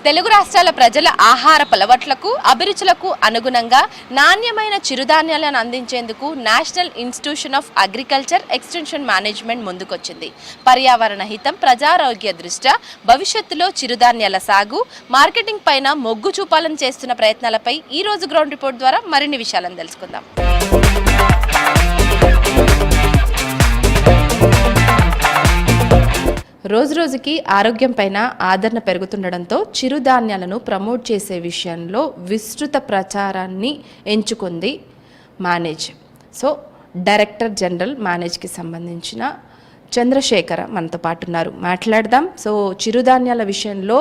తెలుగు రాష్ట్రాల ప్రజల ఆహారపు అలవాట్లకు అభిరుచులకు అనుగుణంగా నాణ్యమైన చిరుధాన్యాలను అందించేందుకు National Institution of Agriculture Extension Management ముందుకొచ్చింది. పర్యావరణ హితం, ప్రజారోగ్య దృష్ట్యా భవిష్యత్తులో చిరుధాన్యాల సాగు, మార్కెటింగ్ పైన మొగ్గు చూపాలని చేస్తున్న ప్రయత్నాలపై ఈ రోజు గ్రౌండ్ రిపోర్ట్ ద్వారా మరిన్ని విషయాలను తెలుసుకుందాం. రోజురోజుకి ఆరోగ్యం పైన ఆదరణ పెరుగుతుండడంతో చిరుధాన్యాలను ప్రమోట్ చేసే విషయంలో విస్తృత ప్రచారాన్ని ఎంచుకుంది మేనేజ్. సో డైరెక్టర్ జనరల్ మేనేజ్కి సంబంధించిన చంద్రశేఖర మనతో పాటు ఉన్నారు, మాట్లాడదాం. సో చిరుధాన్యాల విషయంలో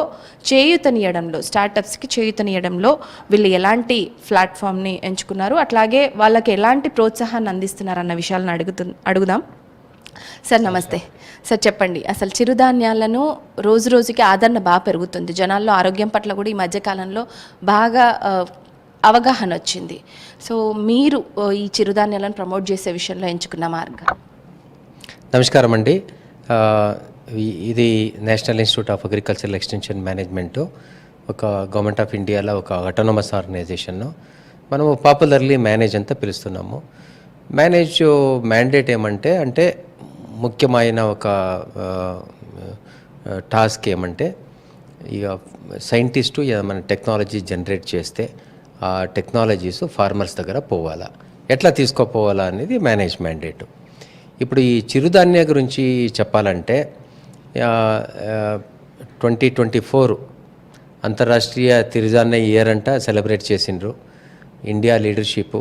చేయూతనియడంలో, స్టార్టప్స్కి చేయూతనియడంలో వీళ్ళు ఎలాంటి ప్లాట్ఫామ్ని ఎంచుకున్నారు, అట్లాగే వాళ్ళకి ఎలాంటి ప్రోత్సాహాన్ని అందిస్తున్నారు అన్న విషయాలను అడుగుదాం. సార్ నమస్తే. సార్ చెప్పండి, అసలు చిరుధాన్యాలను రోజు రోజుకి ఆదరణ బాగా పెరుగుతుంది, జనాల్లో ఆరోగ్యం పట్ల కూడా ఈ మధ్యకాలంలో బాగా అవగాహన వచ్చింది. సో మీరు ఈ చిరుధాన్యాలను ప్రమోట్ చేసే విషయంలో ఎంచుకున్న మార్గం? నమస్కారం అండి. ఇది national institute of agricultural extension management, ఒక గవర్నమెంట్ ఆఫ్ ఇండియాలో ఒక ఆటోనమస్ ఆర్గనైజేషన్ను మనము పాపులర్లీ మేనేజ్ అంతా పిలుస్తున్నాము. మేనేజ్ మ్యాండేట్ ఏమంటే ముఖ్యమైన ఒక టాస్క్ ఏమంటే, ఇక సైంటిస్టు ఏమైనా టెక్నాలజీ జనరేట్ చేస్తే ఆ టెక్నాలజీస్ ఫార్మర్స్ దగ్గర పోవాలా, ఎట్లా తీసుకోపోవాలా అనేది మేనేజ్ మ్యాండేట్. ఇప్పుడు ఈ చిరుధాన్య గురించి చెప్పాలంటే 2024 అంతర్రాష్ట్రీయ చిరుధాన్య ఇయర్ అంట సెలబ్రేట్ చేసిండ్రు. ఇండియా లీడర్షిప్,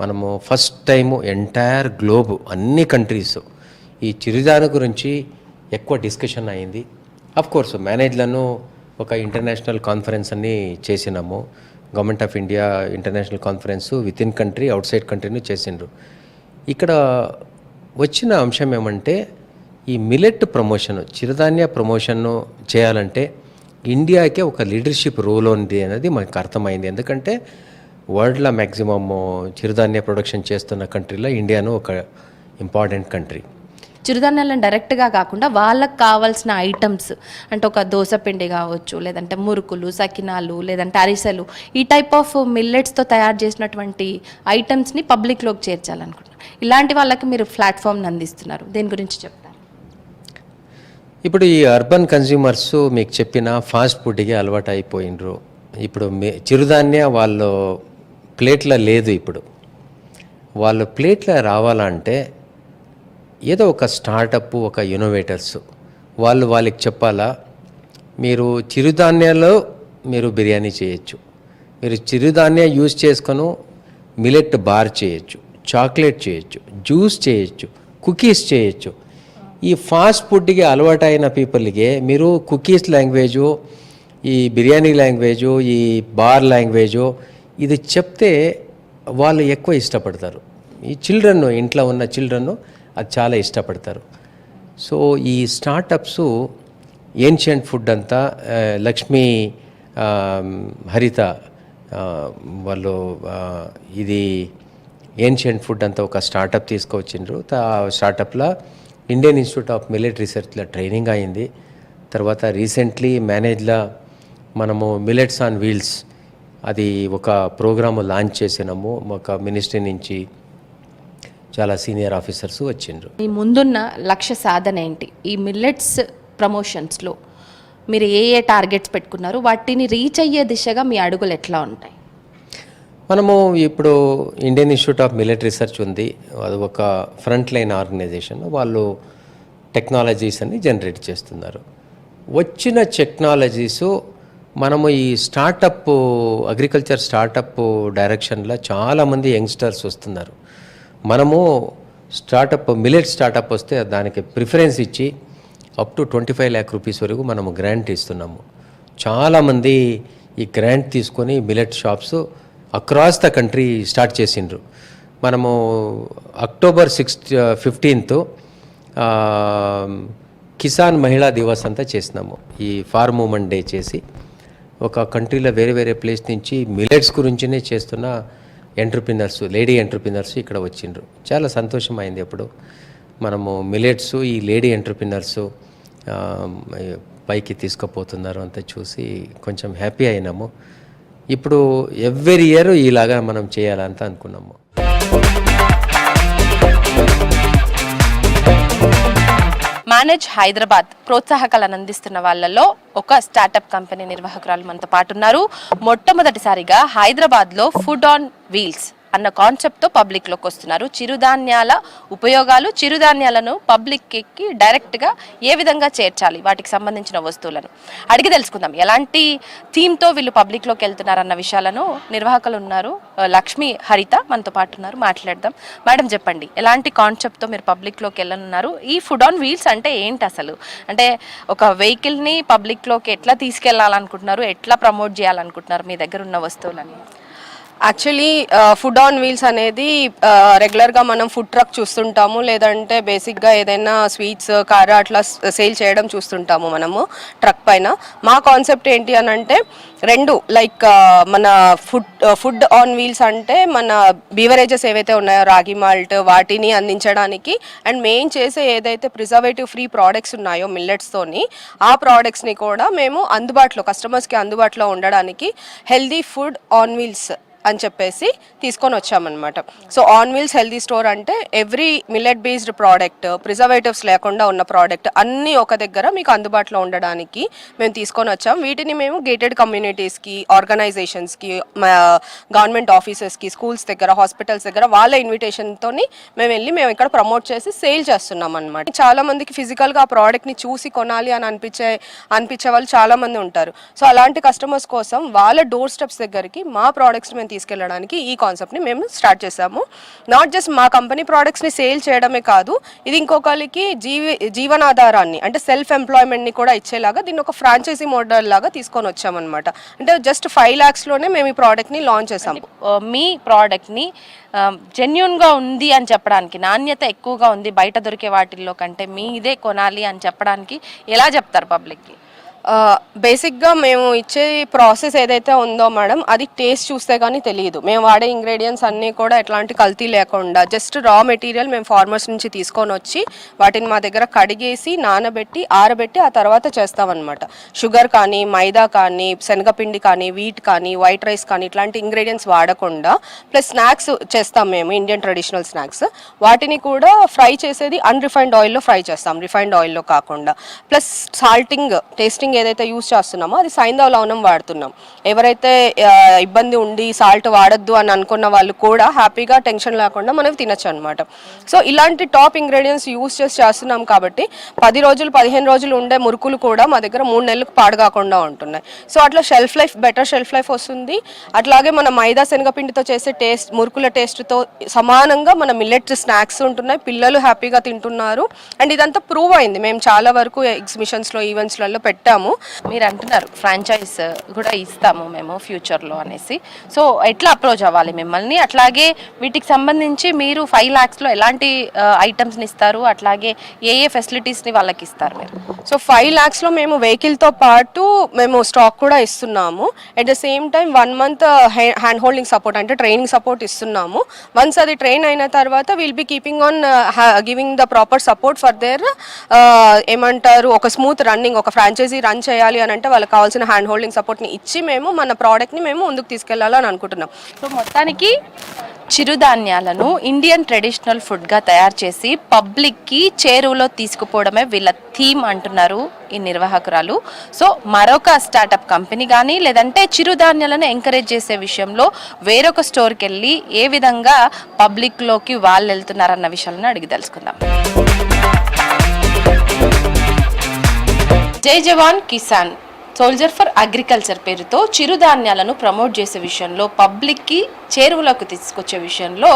మనము ఫస్ట్ టైము ఎంటైర్ గ్లోబ్ అన్ని కంట్రీస్ ఈ చిరుధాన్య గురించి ఎక్కువ డిస్కషన్ అయింది. కోర్స్ మేనేజ్లను ఒక ఇంటర్నేషనల్ కాన్ఫరెన్స్ అన్ని చేసినాము. Government of India international conference with in country, outside కంట్రీని చేసిండ్రు. ఇక్కడ వచ్చిన అంశం ఏమంటే, ఈ మిలెట్ ప్రమోషన్, చిరుధాన్య ప్రమోషన్ను చేయాలంటే ఇండియాకే ఒక లీడర్షిప్ రోల్ ఉంది అనేది మనకు అర్థమైంది. ఎందుకంటే వరల్డ్లో మ్యాక్సిమమ్ చిరుధాన్య ప్రొడక్షన్ చేస్తున్న కంట్రీలో ఇండియాను ఒక ఇంపార్టెంట్ కంట్రీ. చిరుధాన్యాలను డైరెక్ట్గా కాకుండా వాళ్ళకి కావాల్సిన ఐటమ్స్ అంటే ఒక దోసపిండి కావచ్చు, లేదంటే మురుకులు, సకినాలు, లేదంటే అరిసెలు, ఈ టైప్ ఆఫ్ మిల్లెట్స్తో తయారు చేసినటువంటి ఐటమ్స్ని పబ్లిక్లోకి చేర్చాలనుకుంటున్నారు. ఇలాంటి వాళ్ళకి మీరు ప్లాట్ఫామ్ని అందిస్తున్నారు, దేని గురించి చెప్తారు? ఇప్పుడు ఈ అర్బన్ కన్జ్యూమర్స్ మీకు చెప్పిన ఫాస్ట్ ఫుడ్కి అలవాటు అయిపోయినరు. ఇప్పుడు చిరుధాన్య వాళ్ళు ప్లేట్లో లేదు. ఇప్పుడు వాళ్ళు ప్లేట్లో రావాలంటే ఏదో ఒక స్టార్టప్, ఒక ఇన్నోవేటర్స్ వాళ్ళకి చెప్పాలా, మీరు చిరుధాన్యాల్లో మీరు బిర్యానీ చేయొచ్చు, మీరు చిరుధాన్య యూజ్ చేసుకొని మిలెట్ బార్ చేయొచ్చు, చాక్లెట్ చేయొచ్చు, జ్యూస్ చేయొచ్చు, కుకీస్ చేయొచ్చు. ఈ ఫాస్ట్ ఫుడ్కి అలవాటైన పీపుల్కి మీరు కుకీస్ లాంగ్వేజు, ఈ బిర్యానీ లాంగ్వేజు, ఈ బార్ లాంగ్వేజు ఇది చెప్తే వాళ్ళు ఎక్కువ ఇష్టపడతారు. ఈ చిల్డ్రన్, ఇంట్లో ఉన్న చిల్డ్రన్ అది చాలా ఇష్టపడతారు. సో ఈ స్టార్టప్స్ ఏన్షియంట్ ఫుడ్ అంతా లక్ష్మీ హరిత వాళ్ళు ఇది ఏన్షియంట్ ఫుడ్ అంతా ఒక స్టార్టప్ తీసుకొచ్చిండ్రు. ఆ స్టార్టప్లో ఇండియన్ ఇన్స్టిట్యూట్ ఆఫ్ మిల్లెట్ రీసెర్చ్లో ట్రైనింగ్ అయింది. తర్వాత రీసెంట్లీ మేనేజ్లో మనము మిల్లెట్స్ ఆన్ వీల్స్ అది ఒక ప్రోగ్రాము లాంచ్ చేసినాము. ఒక మినిస్ట్రీ నుంచి చాలా సీనియర్ ఆఫీసర్స్ వచ్చిండ్రు. ఈ ముందున్న లక్ష్య సాధన ఏంటి? ఈ మిల్లెట్స్ ప్రమోషన్స్లో మీరు ఏ టార్గెట్స్ పెట్టుకున్నారు, వాటిని రీచ్ అయ్యే దిశగా మీ అడుగులు ఎట్లా ఉంటాయి? మనము ఇప్పుడు Indian Institute of millet research ఉంది, అది ఒక ఫ్రంట్ లైన్ ఆర్గనైజేషన్. వాళ్ళు టెక్నాలజీస్ అన్ని జనరేట్ చేస్తున్నారు. వచ్చిన టెక్నాలజీసు మనము ఈ స్టార్టప్, అగ్రికల్చర్ స్టార్టప్ డైరెక్షన్లో చాలామంది యంగ్స్టర్స్ వస్తున్నారు. మనము స్టార్టప్, మిల్లెట్ స్టార్టప్ వస్తే దానికి ప్రిఫరెన్స్ ఇచ్చి అప్ టు 25 lakh rupees వరకు మనము గ్రాంట్ ఇస్తున్నాము. చాలామంది ఈ గ్రాంట్ తీసుకొని millet shops across the country start చేసిండ్రు. మనము అక్టోబర్ 15th కిసాన్ మహిళా దివస్ అంతా చేసినాము. ఈ ఫార్మ్ ఉమెన్ డే చేసి ఒక కంట్రీలో వేరే వేరే ప్లేస్ నుంచి మిల్లెట్స్ గురించినే చేస్తున్న ఎంటర్ప్రినర్స్, లేడీ ఎంటర్ప్రినర్స్ ఇక్కడ వచ్చిండ్రు. చాలా సంతోషం అయింది. అప్పుడు మనము మిల్లెట్స్, ఈ లేడీ ఎంటర్ప్రినర్స్ పైకి తీసుకుపోతున్నారు అంతా చూసి కొంచెం హ్యాపీ అయినాము. ఇప్పుడు ఎవ్రీ ఇయర్ ఇలాగా మనం చేయాలంత అనుకున్నాము. మేనేజ్ హైదరాబాద్ ప్రోత్సాహకాలను అందిస్తున్న వాళ్ళలో ఒక స్టార్టప్ కంపెనీ నిర్వాహకురాలు మనతో పాటు ఉన్నారు. మొట్టమొదటిసారిగా హైదరాబాద్లో ఫుడ్ ఆన్ వీల్స్ అన్న కాన్సెప్ట్తో పబ్లిక్లోకి వస్తున్నారు. చిరుధాన్యాల ఉపయోగాలు, చిరుధాన్యాలను పబ్లిక్కి డైరెక్ట్గా ఏ విధంగా చేర్చాలి, వాటికి సంబంధించిన వస్తువులను అడిగి తెలుసుకుందాం. ఎలాంటి థీమ్తో వీళ్ళు పబ్లిక్లోకి వెళ్తున్నారన్న విషయాలను నిర్వాహకులు ఉన్నారు. లక్ష్మి, హరిత మనతో పాటు ఉన్నారు, మాట్లాడదాం. మేడం చెప్పండి, ఎలాంటి కాన్సెప్ట్తో మీరు పబ్లిక్లోకి వెళ్ళనున్నారు? ఈ ఫుడ్ ఆన్ వీల్స్ అంటే ఏంటి అసలు? అంటే ఒక వెహికల్ని పబ్లిక్లోకి ఎట్లా తీసుకెళ్లాలనుకుంటున్నారు, ఎట్లా ప్రమోట్ చేయాలనుకుంటున్నారు మీ దగ్గర ఉన్న వస్తువులని? యాక్చువల్లీ ఫుడ్ ఆన్ వీల్స్ అనేది రెగ్యులర్గా మనం ఫుడ్ ట్రక్ చూస్తుంటాము, లేదంటే బేసిక్గా ఏదైనా స్వీట్స్ కార అట్లా సేల్ చేయడం చూస్తుంటాము మనము ట్రక్ పైన. మా కాన్సెప్ట్ ఏంటి అని అంటే రెండు, లైక్ మన ఫుడ్ ఆన్ వీల్స్ అంటే మన బీవరేజెస్ ఏవైతే ఉన్నాయో రాగి మాల్ట్ వాటిని అందించడానికి, అండ్ మెయిన్ చేసే ఏదైతే ప్రిజర్వేటివ్ ఫ్రీ ప్రోడక్ట్స్ ఉన్నాయో మిల్లెట్స్తోని, ఆ ప్రోడక్ట్స్ని కూడా మేము అందుబాటులో కస్టమర్స్కి అందుబాటులో ఉండడానికి హెల్దీ ఫుడ్ ఆన్ వీల్స్ అని చెప్పేసి తీసుకొని వచ్చామన్నమాట. So on wheels healthy store అంటే every millet based product, preservatives లేకుండా ఉన్న ప్రోడక్ట్ అన్నీ ఒక దగ్గర మీకు అందుబాటులో ఉండడానికి మేము తీసుకొని వచ్చాం. వీటిని మేము గేటెడ్ కమ్యూనిటీస్కి, ఆర్గనైజేషన్స్కి, గవర్నమెంట్ ఆఫీసెస్కి, స్కూల్స్ దగ్గర, హాస్పిటల్స్ దగ్గర వాళ్ళ ఇన్విటేషన్తో మేము ఇక్కడ ప్రమోట్ చేసి సేల్ చేస్తున్నాం అనమాట. చాలా మందికి ఫిజికల్గా ఆ ప్రోడక్ట్ని చూసి కొనాలి అని అనిపించే వాళ్ళు చాలా మంది ఉంటారు. సో అలాంటి కస్టమర్స్ కోసం వాళ్ళ డోర్ స్టెప్స్ దగ్గరికి మా ప్రోడక్ట్స్ మేము తీసుకెళ్ళడానికి ఈ కాన్సెప్ట్ని మేము స్టార్ట్ చేసాము. నాట్ జస్ట్ మా కంపెనీ ప్రోడక్ట్స్ని సేల్ చేయడమే కాదు, ఇది ఇంకొకరికి జీవనాధారాన్ని అంటే సెల్ఫ్ ఎంప్లాయ్మెంట్ని కూడా ఇచ్చేలాగా దీన్ని ఒక ఫ్రాంచైజీ మోడల్ లాగా తీసుకొని వచ్చామన్నమాట. అంటే జస్ట్ 5 lakhsలోనే మేము ఈ ప్రోడక్ట్ని లాంచ్ చేసాము. మీ ప్రోడక్ట్ని జెన్యున్గా ఉంది అని చెప్పడానికి, నాణ్యత ఎక్కువగా ఉంది బయట దొరికే వాటిల్లో కంటే మీదే కొనాలి అని చెప్పడానికి ఎలా చెప్తారు పబ్లిక్కి? బేసిక్గా మేము ఇచ్చే ప్రాసెస్ ఏదైతే ఉందో మేడం, అది టేస్ట్ చూస్తే కానీ తెలియదు. మేము వాడే ఇంగ్రీడియంట్స్ అన్నీ కూడా ఎట్లాంటి కల్తీ లేకుండా జస్ట్ రా మెటీరియల్ మేము ఫార్మర్స్ నుంచి తీసుకొని వచ్చి వాటిని మా దగ్గర కడిగేసి నానబెట్టి ఆరబెట్టి ఆ తర్వాత చేస్తామన్నమాట. షుగర్ కానీ, మైదా కానీ, శనగపిండి కానీ, వీట్ కానీ, వైట్ రైస్ కానీ ఇట్లాంటి ఇంగ్రీడియంట్స్ వాడకుండా ప్లస్ స్నాక్స్ చేస్తాం మేము, ఇండియన్ ట్రెడిషనల్ స్నాక్స్. వాటిని కూడా ఫ్రై చేసేది అన్రిఫైన్డ్ ఆయిల్లో ఫ్రై చేస్తాం, రిఫైన్డ్ ఆయిల్లో కాకుండా. ప్లస్ టేస్టింగ్ ఏదైతే యూజ్ చేస్తున్నామో అది సైంధవ లవణం వాడుతున్నాం. ఎవరైతే ఇబ్బంది ఉండి సాల్ట్ వాడద్దు అని అనుకున్న వాళ్ళు కూడా హ్యాపీగా టెన్షన్ లేకుండా మనం తినచ్చు అనమాట. సో ఇలాంటి టాప్ ఇంగ్రీడియంట్స్ యూజ్ చేస్తున్నాం కాబట్టి 10 రోజులు 15 రోజులు ఉండే మురుకులు కూడా మా దగ్గర 3 నెలలకు పాడుగాకుండా ఉంటున్నాయి. సో అట్లా బెటర్ షెల్ఫ్ లైఫ్ వస్తుంది. అట్లాగే మన మైదా శనగపిండితో చేసే మురుకుల టేస్ట్తో సమానంగా మన మిల్లెట్ స్నాక్స్ ఉంటున్నాయి, పిల్లలు హ్యాపీగా తింటున్నారు. అండ్ ఇదంతా ప్రూవ్ అయింది. మేము చాలా వరకు ఎగ్జిబిషన్స్లో, ఈవెంట్స్లలో పెట్టాము. మీరు అంటున్నారు ఫ్రాంచైజ్ కూడా ఇస్తాము మేము ఫ్యూచర్లో అనేసి. సో ఎట్లా అప్రోచ్ అవ్వాలి మిమ్మల్ని? అట్లాగే వీటికి సంబంధించి మీరు 5 lakhsలో ఎలాంటి ఐటమ్స్ని ఇస్తారు, అట్లాగే ఏ ఫెసిలిటీస్ని వాళ్ళకి ఇస్తారు మీరు? సో 5 lakhsలో మేము వెహికల్తో పాటు మేము స్టాక్ కూడా ఇస్తున్నాము. At the same time 1 month hand holding support అంటే ట్రైనింగ్ సపోర్ట్ ఇస్తున్నాము. వన్స్ అది ట్రైన్ అయిన తర్వాత will be keeping on giving the proper support for their ఏమంటారు ఒక స్మూత్ రన్నింగ్. ఒక ఫ్రాంచైజీ రన్ చేయాలి అని అంటే వాళ్ళకి కావాల్సిన హ్యాండ్ హోల్డింగ్ సపోర్ట్ని ఇచ్చి మేము మన ప్రోడక్ట్ని మేము ముందుకు తీసుకెళ్లాలని అనుకుంటున్నాం. సో మొత్తానికి చిరుధాన్యాలను ఇండియన్ ట్రెడిషనల్ ఫుడ్గా తయారు చేసి పబ్లిక్కి చేరువలో తీసుకుపోవడమే వీళ్ళ థీమ్ అంటున్నారు ఈ నిర్వాహకురాలు. సో మరొక స్టార్టప్ కంపెనీ కానీ లేదంటే చిరుధాన్యాలను ఎంకరేజ్ చేసే విషయంలో వేరొక స్టోర్కి వెళ్ళి ఏ విధంగా పబ్లిక్లోకి వాళ్ళు వెళ్తున్నారన్న విషయాలను అడిగి తెలుసుకుందాం. జై జవాన్ కిసాన్ సోల్జర్ ఫర్ అగ్రికల్చర్ పేరుతో చిరుధాన్యాలను ప్రమోట్ చేసే విషయంలో, పబ్లిక్కి చేరువలోకి తీసుకొచ్చే విషయంలో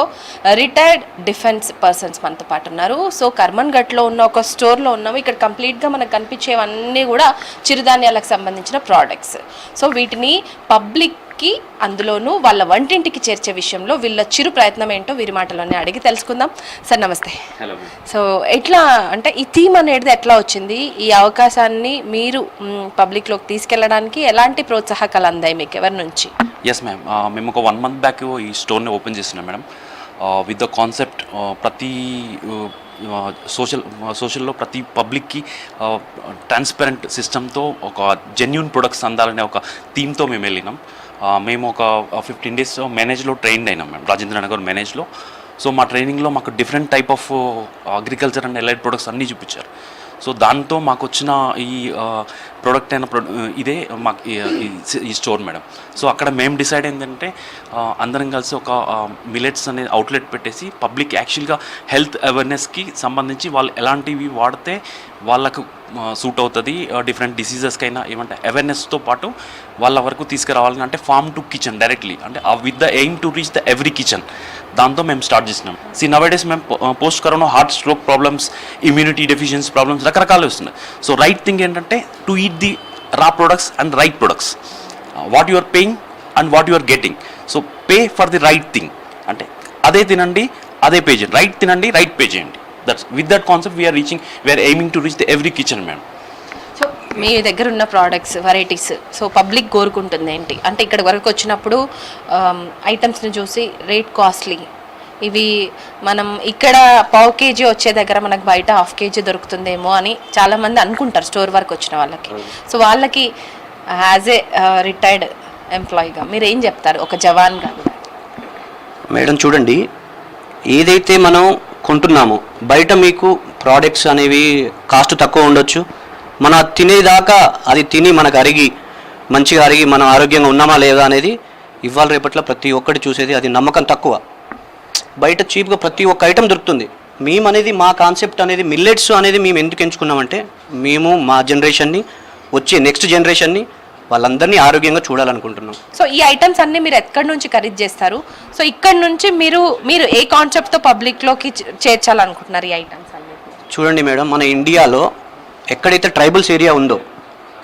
రిటైర్డ్ డిఫెన్స్ పర్సన్స్ మనతో పాటు ఉన్నారు. సో కర్మన్ ఘట్లో ఉన్న ఒక స్టోర్లో ఉన్నాము. ఇక్కడ కంప్లీట్గా మనకు కనిపించేవన్నీ కూడా చిరుధాన్యాలకు సంబంధించిన ప్రోడక్ట్స్. సో వీటిని పబ్లిక్కి అందులోనూ వాళ్ళ వంటింటికి చేర్చే విషయంలో వీళ్ళ చిరు ప్రయత్నం ఏంటో వీరి మాటలోనే అడిగి తెలుసుకుందాం. సార్ నమస్తే. హలో. సో ఎట్లా అంటే ఈ థీమ్ అనేది ఎట్లా వచ్చింది? ఈ అవకాశాన్ని మీరు పబ్లిక్లోకి తీసుకెళ్ళడానికి ఎలాంటి ప్రోత్సాహకాలు అందాయి మీకు ఎవరి నుంచి? ఎస్ మ్యామ్, మేము ఒక 1 month బ్యాక్ ఈ స్టోర్ని ఓపెన్ చేస్తున్నాం మేడం. విత్ ద కాన్సెప్ట్ ప్రతి సోషల్లో ప్రతి పబ్లిక్కి ట్రాన్స్పరెంట్ సిస్టమ్తో ఒక జెన్యూన్ ప్రొడక్ట్స్ అందాలనే ఒక థీమ్తో మేము వెళ్ళినాం. మేము ఒక 15 days మేనేజ్లో ట్రైన్డ్ అయినాం మేము, రాజేంద్ర నగర్ మేనేజ్లో. సో మా ట్రైనింగ్లో మాకు different type of agriculture and allied products అన్నీ చూపించారు. సో దాంతో మాకు వచ్చిన ఈ ప్రోడక్ట్ అయిన ఇదే మాకు ఈ స్టోర్ మేడం. సో అక్కడ మేము డిసైడ్ ఏంటంటే అందరం కలిసి ఒక మిలెట్స్ అనే అవుట్లెట్ పెట్టేసి పబ్లిక్ యాక్చువల్గా హెల్త్ అవేర్నెస్కి సంబంధించి వాళ్ళు ఎలాంటివి వాడితే వాళ్ళకు సూట్ అవుతుంది, డిఫరెంట్ డిసీజెస్కైనా ఏమంటే అవేర్నెస్తో పాటు వాళ్ళ వరకు తీసుకురావాలని, అంటే ఫార్మ్ టు కిచెన్ డైరెక్ట్లీ, అంటే with the aim to reach the every kitchen. దాంతో మేము స్టార్ట్ చేసినాం. నవడేస్ మేము post corona heart stroke problems, immunity deficiency problems రకరకాలు వస్తున్నాయి. సో రైట్ థింగ్ ఏంటంటే to eat the raw products and right products, what you are paying and what you are getting. So pay for the right thing, అంటే అదే తినండి అదే pay చేయండి, right తినండి right pay చేయండి. That's with that concept we are aiming to reach the every kitchen ma'am. So మీ దగ్గర ఉన్న ప్రోడక్ట్స్ వెరైటీస్ సో పబ్లిక్ కోరుకుంటుంది ఏంటి అంటే ఇక్కడ వరకు వచ్చినప్పుడు ఐటమ్స్ని చూసి రేట్ కాస్ట్లీ, ఇవి మనం ఇక్కడ పావు కేజీ వచ్చే దగ్గర మనకు బయట హాఫ్ కేజీ దొరుకుతుందేమో అని చాలామంది అనుకుంటారు స్టోర్ వరకు వచ్చిన వాళ్ళకి. సో వాళ్ళకి యాజ్ ఏ రిటైర్డ్ ఎంప్లాయీగా మీరు ఏం చెప్తారు ఒక జవాన్గా? మేడం చూడండి, ఏదైతే మనం కొంటున్నామో బయట మీకు ప్రోడక్ట్స్ అనేవి కాస్ట్ తక్కువ ఉండొచ్చు, మన తినేదాకా అది తిని మనకు అరిగి మంచిగా అరిగి మనం ఆరోగ్యంగా ఉన్నామా లేదా అనేది ఇవాళ రేపట్లో ప్రతి ఒక్కటి చూసేది అది నమ్మకం తక్కువ. బయట చీప్గా ప్రతి ఒక్క ఐటెం దొరుకుతుంది. మేము అనేది మా కాన్సెప్ట్ అనేది మిల్లెట్స్ అనేది మేము ఎందుకు ఎంచుకున్నామంటే మేము మా జనరేషన్ని వచ్చే నెక్స్ట్ జనరేషన్ని వాళ్ళందరినీ ఆరోగ్యంగా చూడాలనుకుంటున్నాం. సో ఈ ఐటమ్స్ అన్నీ మీరు ఎక్కడి నుంచి ఖరీదు చేస్తారు? సో ఇక్కడ నుంచి మీరు ఏ కాన్సెప్ట్తో పబ్లిక్లోకి చేర్చాలనుకుంటున్నారు ఈ ఐటమ్స్ అన్ని? చూడండి మేడం, మన ఇండియాలో ఎక్కడైతే ట్రైబల్స్ ఏరియా ఉందో,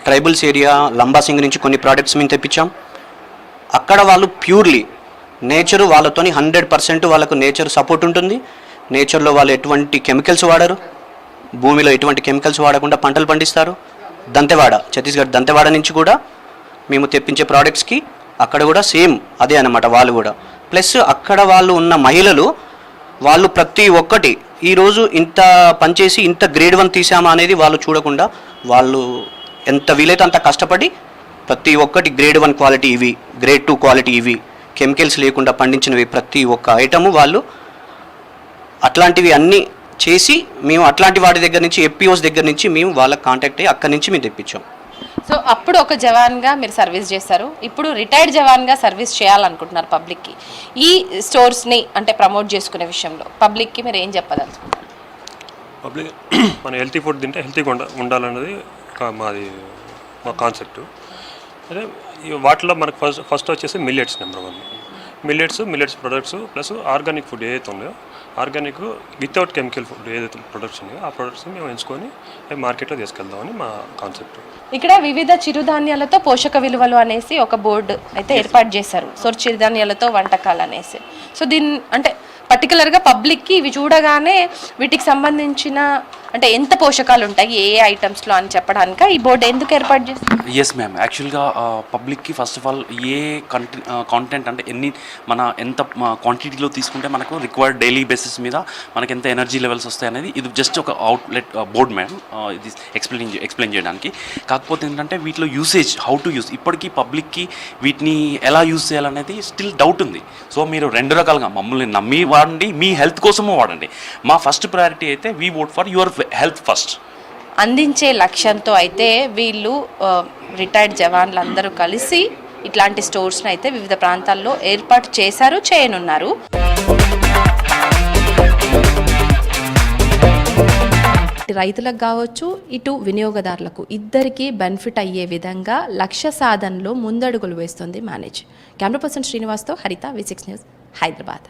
ట్రైబల్స్ ఏరియా లంబాసింగ్ నుంచి కొన్ని ప్రోడక్ట్స్ మేము తెప్పించాం. అక్కడ వాళ్ళు ప్యూర్లీ నేచరు వాళ్ళతోని 100% వాళ్ళకు నేచర్ సపోర్ట్ ఉంటుంది. నేచర్లో వాళ్ళు ఎటువంటి కెమికల్స్ వాడరు, భూమిలో ఎటువంటి కెమికల్స్ వాడకుండా పంటలు పండిస్తారు. దంతెవాడ, ఛత్తీస్గఢ్ దంతెవాడ నుంచి కూడా మేము తెప్పించే ప్రోడక్ట్స్కి అక్కడ కూడా సేమ్ అదే అన్నమాట. వాళ్ళు కూడా ప్లస్ అక్కడ వాళ్ళు ఉన్న మహిళలు వాళ్ళు ప్రతి ఒక్కటి ఈరోజు ఇంత పనిచేసి ఇంత గ్రేడ్ 1 తీసామా అనేది వాళ్ళు చూడకుండా వాళ్ళు ఎంత వీలైతే అంత కష్టపడి ప్రతి ఒక్కటి గ్రేడ్ 1 క్వాలిటీ ఇవి, గ్రేడ్ 2 క్వాలిటీ ఇవి, కెమికల్స్ లేకుండా పండించినవి ప్రతి ఒక్క ఐటము వాళ్ళు అట్లాంటివి అన్నీ చేసి మేము అట్లాంటి వాటి దగ్గర నుంచి ఎఫ్పిఓస్ దగ్గర నుంచి మేము వాళ్ళకి కాంటాక్ట్ అయ్యి అక్కడి నుంచి మేము తెప్పించాం. సో అప్పుడు ఒక జవాన్గా మీరు సర్వీస్ చేస్తారు, ఇప్పుడు రిటైర్డ్ జవాన్గా సర్వీస్ చేయాలనుకుంటున్నారు పబ్లిక్కి. ఈ స్టోర్స్ని అంటే ప్రమోట్ చేసుకునే విషయంలో పబ్లిక్కి మీరు ఏం చెప్పదలుచుకుంటారు? పబ్లిక్ మన హెల్తీ ఫుడ్ తింటే హెల్తీగా ఉండాలన్నది మాది మా కాన్సెప్ట్. అదే వాటిలో మనకు ఫస్ట్ వచ్చేసి millets number 1. Millets products plus organic food ఏదైతే ఉందో, ఆర్గానిక్ వితౌట్ కెమికల్ ఫుడ్ ఏదైతే ప్రొడక్ట్స్ ఉన్నాయో ఆ ప్రొడక్ట్స్ని మేము ఎంచుకొని మార్కెట్లో తీసుకెళ్దామని మా కాన్సెప్ట్. ఇక్కడ వివిధ చిరుధాన్యాలతో పోషక విలువలు అనేసి ఒక బోర్డు అయితే ఏర్పాటు చేశారు. సో చిరుధాన్యాలతో వంటకాలు అనేసి. సో దీని అంటే పర్టికులర్గా పబ్లిక్కి ఇవి చూడగానే వీటికి సంబంధించిన అంటే ఎంత పోషకాలు ఉంటాయి ఏ ఐటమ్స్లో అని చెప్పడానికి ఈ బోర్డు ఎందుకు ఏర్పాటు చేస్తారు? ఎస్ మ్యామ్, యాక్చువల్గా పబ్లిక్కి first of all A content అంటే ఎంత క్వాంటిటీలో తీసుకుంటే మనకు రిక్వైర్డ్ డైలీ బేసిస్ మీద మనకి ఎంత ఎనర్జీ లెవెల్స్ వస్తాయి అనేది ఇది జస్ట్ ఒక అవుట్లెట్ బోర్డ్ మ్యామ్, ఇది ఎక్స్ప్లెయిన్ చేయడానికి. కాకపోతే ఏంటంటే వీటిలో యూసేజ్ హౌ టు యూస్ ఇప్పటికీ పబ్లిక్కి వీటిని ఎలా యూజ్ చేయాలనేది స్టిల్ డౌట్ ఉంది. సో మీరు 2 రకాలుగా మమ్మల్ని నమ్మి వాడండి, మీ హెల్త్ కోసము వాడండి. మా ఫస్ట్ ప్రయారిటీ అయితే we vote for your health first అందించే లక్ష్యంతో అయితే వీళ్ళు రిటైర్డ్ జవాన్లందరూ కలిసి ఇట్లాంటి స్టోర్స్ని అయితే వివిధ ప్రాంతాల్లో ఏర్పాటు చేశారు, చేయనున్నారు. రైతులకు కావచ్చు, ఇటు వినియోగదారులకు ఇద్దరికీ బెనిఫిట్ అయ్యే విధంగా లక్ష్య సాధనలో ముందడుగులు వేస్తుంది మేనేజ్. కెమెరా పర్సన్ శ్రీనివాస్తో హరిత, V6 న్యూస్, హైదరాబాద్.